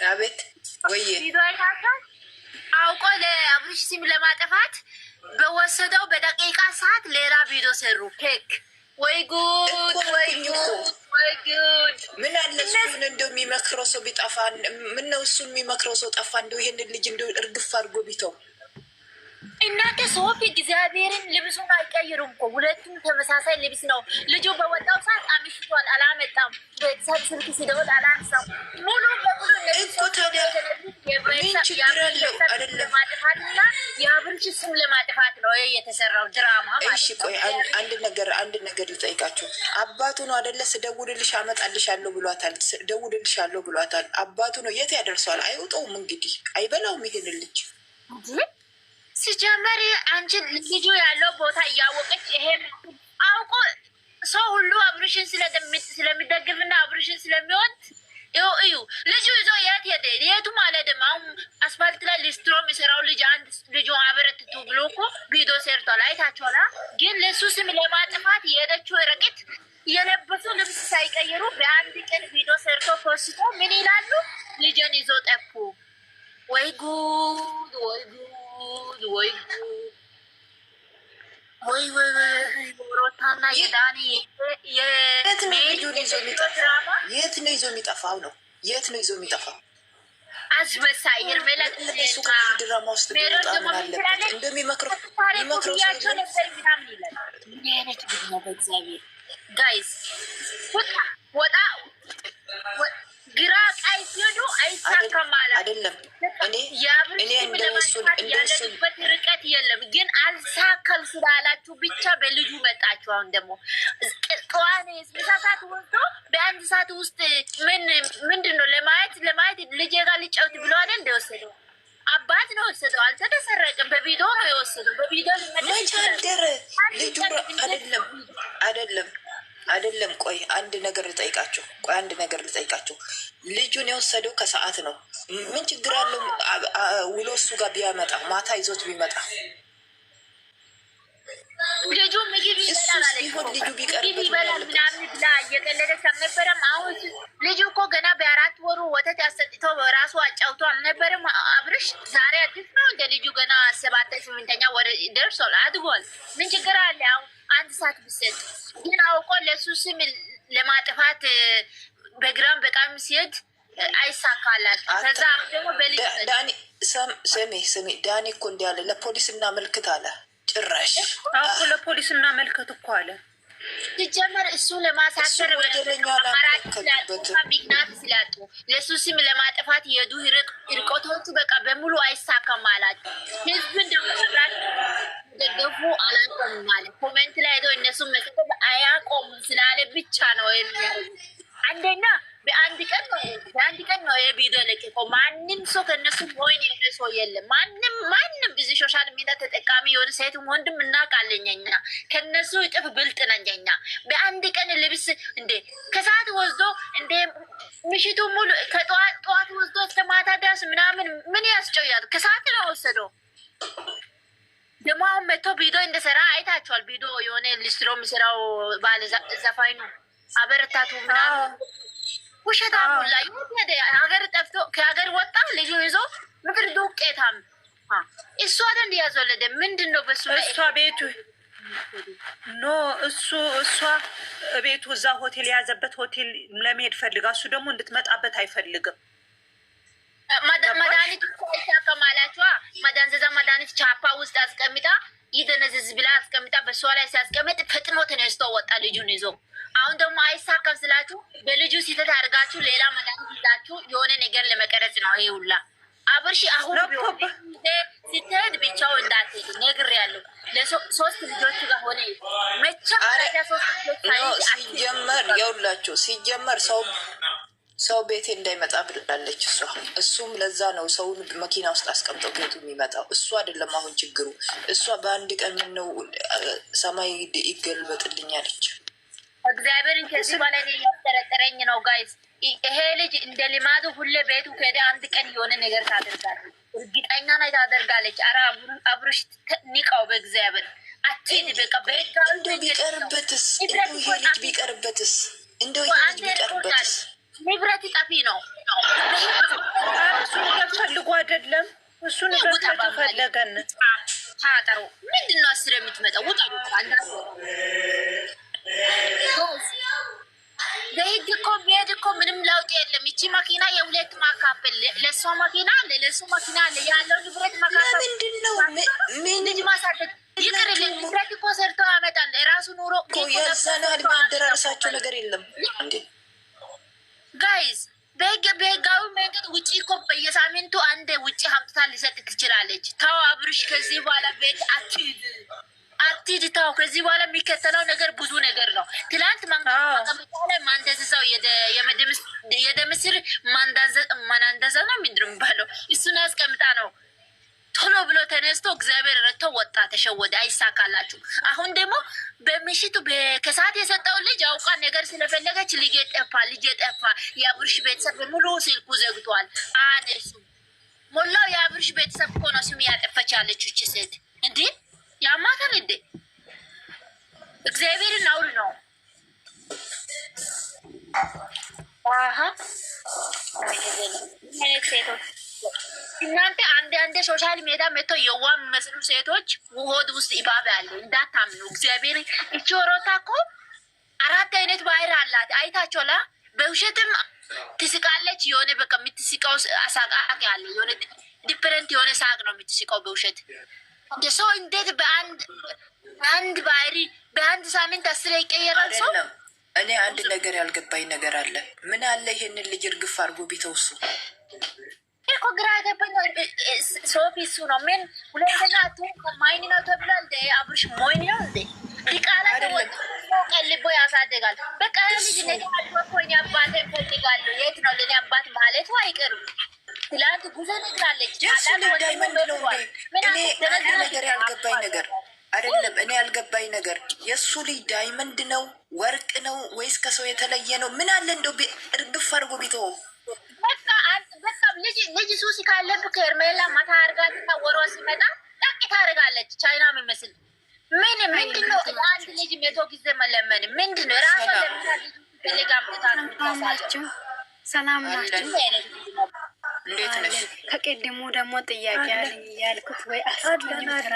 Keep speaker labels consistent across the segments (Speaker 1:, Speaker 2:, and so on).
Speaker 1: አቤት ወይ
Speaker 2: ቪዲዮ አይታችኋል? አውቆ ለአብርሽ ሲም ለማጥፋት በወሰደው በደቂቃ ሰዓት ሌላ ቪዲዮ ሰሩ። ኬክ ወይ ጉድ ወይ ጉድ ወይ ጉድ!
Speaker 1: ምን አለ እሱን እንደው የሚመክረው ሰው ቢጠፋ። ምን ነው እሱን የሚመክረው ሰው ጠፋ። እንደው ይሄንን ልጅ እንደው እርግፍ አድርጎ ቢተው።
Speaker 2: እናንተ ሶፊ እግዚአብሔርን ልብሱን አይቀይሩም እኮ ሁለቱም ተመሳሳይ ልብስ ነው። ልጁ በወጣው ሰዓት አምሽቷል፣ አላመጣም። ቤተሰብ ስልክ ሲደውል አላነሳም። ሙሉ በሙሉ
Speaker 1: እኮ ታዲያ ምን ችግር አለው? አይደለም
Speaker 2: ለማጥፋትና የአብርሽ ስም ለማጥፋት ነው የተሰራው ድራማ ማለት ነው።
Speaker 1: እሺ ቆይ አንድ ነገር ልጠይቃችሁ። አባቱ ነው አይደለ? ስደውልልሽ አመጣልሻለሁ ብሏታል። ደውልልሻለሁ ብሏታል። አባቱ ነው። የት ያደርሰዋል? አይውጠውም እንግዲህ አይበላውም ይሄን ልጅ
Speaker 2: ሲጀመር አንቺ ልጁ ያለው ቦታ እያወቀች ይሄ አውቆ ሰው ሁሉ አብርሽን ስለሚደግፍና አብርሽን ስለሚወድ እዩ ልጁ ይዞ የት ሄደ? የቱም አልሄደም። አሁን አስፋልት ላይ ሊስትሮ የሚሰራው ልጅ አንድ ልጁ አበረትቱ ብሎ እኮ ቪዲዮ ሰርቷል። አይታችኋል? ግን ለሱ ስም ለማጥፋት የሄደችው ረቂት የለበሱ ልብስ ሳይቀይሩ በአንድ ቀን ቪዲዮ ሰርቶ ፖስቶ ምን ይላሉ? ልጅን ይዞ ጠፉ። ወይ ጉድ ወይ ጉድ ወይ ወይ ወይ ሮታና የዳኒ
Speaker 1: የት ነው ይዞ የሚጠፋው? ነው የት ነው ይዞ የሚጠፋው?
Speaker 2: አስመሳይ ሄርሜላ
Speaker 1: ድራማ ውስጥ እንደሚመክረው
Speaker 2: ጋይስ ወጣ ግራ ቀይ ሲሄዱ አይሳካም ማለት
Speaker 1: አይደለም። እኔ
Speaker 2: ያለበት ርቀት የለም፣ ግን አልሳካም ስላላችሁ ብቻ በልጁ መጣችሁ። አሁን ደግሞ ጠዋት ምሳ ሰዓት ወስዶ በአንድ ሰዓት ውስጥ ምንድን ነው ለማየት ልጄ ጋር ሊጫወት ብሎ አይደል እንደወሰደው አባት ነው የወሰደው። አልተደሰረቅም። በቪዲዮ ነው የወሰደው። በቪዲዮ
Speaker 1: መቻደር ልጁ አይደለም። ቆይ አንድ ነገር ልጠይቃቸው። ልጁን የወሰደው ከሰዓት ነው። ምን ችግር አለው? ውሎ እሱ ጋር ቢያመጣ ማታ ይዞት ቢመጣ
Speaker 2: ልጁ ምግብ ይበላል ምናምን ብላ እየቀለደች አልነበረም? አሁን ልጁ እኮ ገና በ4 ወሩ ወተት ያሰጥተው በራሱ አጫውቶ አልነበረም? አብርሽ ዛሬ አዲስ ነው እንደ ልጁ ገና 7-8ኛ ወር ደርሷል፣ አድጓል። ምን ችግር አለ? አሁን አንድ ሰዓት ብሰጥ ግን አውቆ ለሱ ስም ለማጥፋት በግራም በቃም ሲሄድ አይሳካላችሁ። ከዛ ደግሞ
Speaker 1: ዳኒ ስሜ ዳኒ እኮ እንዲህ አለ፣ ለፖሊስ እናመልክት አለ። ጭራሽ
Speaker 3: ለፖሊስ እናመልክት እኮ አለ።
Speaker 2: ሲጀመር እሱ ለማሳሰር ምክንያት ስላጡ ለሱ ስም ለማጥፋት የሄዱ ርቆቶቹ በቃ በሙሉ አይሳካም አላቸው። ህዝብን ደግሞ ደገፉ አላቆሙም ማለት ኮሜንት ላይ ሄደው እነሱ መስጠት አያቆሙም ስላለ ብቻ ነው የሚያደርጉት። አንደኛ በአንድ ቀን ነው የቪዲዮ ለቀቀው። ማንም ሰው ከነሱ ሆይን የሆነ ሰው የለም። ማንም እዚህ ሶሻል ሚዲያ ተጠቃሚ የሆነ ሴትም ወንድም እናውቃለን። እኛ ከነሱ እጥፍ ብልጥ ነን። እኛ በአንድ ቀን ልብስ እንዴ ከሰዓት ወስዶ እንዴ ምሽቱ ሙሉ ከጠዋት ወስዶ እስከ ማታ ድረስ ምናምን ምን ያስጨያል? ከሰዓት ነው ወሰደው። ደግሞ አሁን መጥቶ ቪዲዮ እንደሰራ አይታችኋል። ቪዲዮ የሆነ ሊስትሮ የሚሰራው ባለ ዘፋኝ ነው አበረታቱ ምናምን ውሸታ ሙላ ሀገር ጠፍቶ ከሀገር ወጣ ልጁ ይዞ ምክር ዱቄታም እሱ አደ እንዲያዘወለደ ምንድን ነው በሱ
Speaker 3: እሷ ቤቱ እሷ ቤቱ እዛ ሆቴል የያዘበት ሆቴል ለመሄድ ፈልጋ እሱ ደግሞ እንድትመጣበት አይፈልግም።
Speaker 2: መድኃኒት ከማላችኋ መዳንዘዛ መድኃኒት ቻፓ ውስጥ አስቀምጣ ይደነዝዝ ብላ አስቀምጣ በሷ ላይ ሲያስቀምጥ ፈጥኖ ተነስቶ ወጣ ልጁን ይዞ። አሁን ደግሞ አይሳካም ስላችሁ በልጁ ሲተት አድርጋችሁ ሌላ መድኃኒት ይዛችሁ የሆነ ነገር ለመቀረጽ ነው ይሄ ሁላ። አብርሽ አሁን ስትሄድ ብቻው እንዳትሄድ ነግሬያለሁ። ለሶስት ልጆቹ ጋር ሆነ መቼም
Speaker 1: ሲጀመር ሰው ቤቴ እንዳይመጣ ብላለች እሷ። እሱም ለዛ ነው ሰውን መኪና ውስጥ አስቀምጠው ቤቱ የሚመጣው እሱ አይደለም። አሁን ችግሩ እሷ በአንድ ቀን ምነው ሰማይ ይገልበጥልኛለች።
Speaker 2: እግዚአብሔርን ከዚህ በላይ ያጠረጠረኝ ነው ጋይስ። ይሄ ልጅ እንደ ልማዱ ሁሌ ቤቱ ከሄደ አንድ ቀን የሆነ ነገር ታደርጋለች። እርግጠኛ ላይ ታደርጋለች። ኧረ አብርሽ ንቃው በእግዚአብሔር አትሂድ። በቃ
Speaker 1: እንደው ቢቀርበትስ እንደው ይሄ ልጅ ቢቀርበትስ
Speaker 2: ንብረት ጠፊ ነው።
Speaker 3: እሱ ንብረት ፈለገን
Speaker 2: ታጠሩ ምንድን ነው 10 የምትመጣው? ውጣ በህግ እኮ ቢሄድ እኮ ምንም ለውጥ የለም። ይቺ መኪና የሁለት ማካፈል ለእሷ መኪና አለ ለእሱ መኪና አለ ያለው ንብረት ማካፈል
Speaker 1: ምንድን ነው?
Speaker 2: ልጅ ማሳደግ ይቅርልን። ንብረት እኮ ሰርተው ያመጣል የራሱ ኑሮ
Speaker 1: እኮ የዛን ያህል የሚያደራርሳቸው ነገር የለም እንዴ
Speaker 2: ጋይዝ። በህጋዊ መንገድ ውጭ እኮ በየሳምንቱ አንድ ውጭ ሀምጥታ ሊሰጥ ትችላለች። ተው አብርሽ፣ ከዚህ በኋላ ቤት አትሂድ ተው። ከዚህ በኋላ የሚከተለው ነገር ብዙ ነገር ነው። ትላንት ማንቀመጫ ላይ ማንደዘዛው የደምስር ማናንደዛ ነው ምንድን የሚባለው እሱን ያስቀምጣ ነው ቶሎ ብሎ ተነስቶ እግዚአብሔር ረድቶ ወጣ። ተሸወደ፣ አይሳካላችሁ። አሁን ደግሞ በምሽቱ ከሰዓት የሰጠው ልጅ አውቃ ነገር ስለፈለገች ልጅ ጠፋ። የአብርሽ ቤተሰብ ሙሉ ስልኩ ዘግቷል። አነሱ ሞላው የአብርሽ ቤተሰብ እኮ ነው ስም ያጠፈች ያለችው እቺ ሴት። እንዴ ያማታል እንዴ? እግዚአብሔርን አውል ነው። አሃ እናንተ አንድ ሶሻል ሜዲያ መጥቶ የዋ የሚመስሉ ሴቶች ሆድ ውስጥ ኢባብ ያለ እንዳታምኑ። እግዚአብሔር እቺ ወሮታ እኮ 4 አይነት ባህሪ አላት። አይታችኋላ? በውሸትም ትስቃለች። የሆነ በቃ የምትስቀው አሳቃቂ ያለ የሆነ ዲፈረንት የሆነ ሳቅ ነው የምትስቀው በውሸት። እንደ ሰው እንዴት በአንድ ባህሪ በአንድ ሳምንት 10 ይቀየራል ሰው?
Speaker 1: እኔ አንድ ነገር ያልገባኝ ነገር አለ። ምን አለ ይሄንን ልጅ እርግፍ አድርጎ ቢተውሱ
Speaker 2: እኮ ግራ ገባኝ። ሶፊ እሱ ነው ምን ሁለተኛ ማይን ነው ተብሏል። እንደ አብርሽ ሞይን ነው እንዴ ዲቃላ ቀልቦ ያሳደጋል። በቃ ልጅ ነገር አልፎኝ አባቴ ፈልጋለሁ የት ነው ለኔ አባት ማለቱ አይቀርም። ትላንት ጉዞ ነግራለች።
Speaker 1: የሱ ልጅ ዳይመንድ ነው እንዴ? እኔ አንድ ነገር ያልገባኝ ነገር አይደለም። እኔ ያልገባኝ ነገር የእሱ ልጅ ዳይመንድ ነው ወርቅ ነው ወይስ ከሰው የተለየ ነው? ምን አለ እንደው እርግፍ አድርጎ ቢተው በቃ ልጅ ሱሲ ካለብህ ከኤርሜላ ማታ አርጋትና ወሯ ሲመጣ ጠቅ ታደርጋለች። ቻይና የሚመስል ምንድን ነው? አንድ ልጅ 100 ጊዜ መለመን ምንድን ነው? ራሷ ለምታልጋ ምታ ናቸው።
Speaker 4: ሰላም ናቸው።
Speaker 1: እንዴት ነሽ?
Speaker 4: ከቅድሙ ደግሞ ጥያቄ ያለኝ እያልኩት ወይ አስገኝ ተራ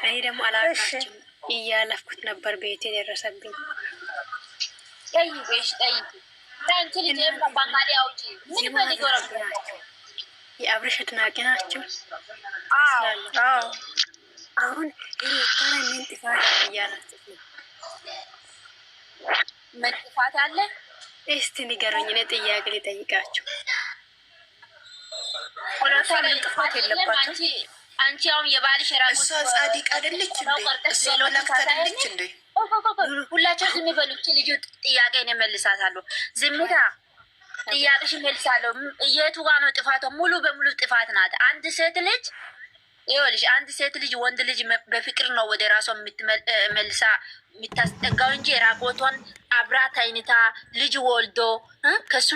Speaker 4: እኔ ደግሞ አላውቃችም እያለፍኩት ነበር ቤት የደረሰብኝ።
Speaker 2: ጠይቄሽ አንቺ ልጅ ባንጋሊ አውጪ ምን ፈልገው ነው?
Speaker 4: የአብርሽ አድናቂ ናቸው። አሁን ታራ ምን ጥፋት እያላችሁ ነው?
Speaker 2: ምን ጥፋት አለ?
Speaker 4: እስቲ ንገሩኝ። እኔ ጥያቄ ልጠይቃችሁ።
Speaker 3: ጥፋት የለባቸው።
Speaker 2: አንቺ አሁን የባልሽ ራሱ
Speaker 1: እሷ ጻድቅ አይደለች እንዴ? እሷ መላእክት አይደለች እንዴ?
Speaker 2: ሁላቸው ዝም በሉ። ልጁ ጥያቄ ነው መልሳታለሁ። ዝምታ ጥያቄሽ መልሳለሁ። የቱ ጋር ነው ጥፋቷ? ሙሉ በሙሉ ጥፋት ናት። አንድ ሴት ልጅ ይኸውልሽ፣ አንድ ሴት ልጅ ወንድ ልጅ በፍቅር ነው ወደ ራሷ የምትመልሳ የምታስጠጋው እንጂ ራቆቷን አብራት አይነታ ልጅ ወልዶ ከሱ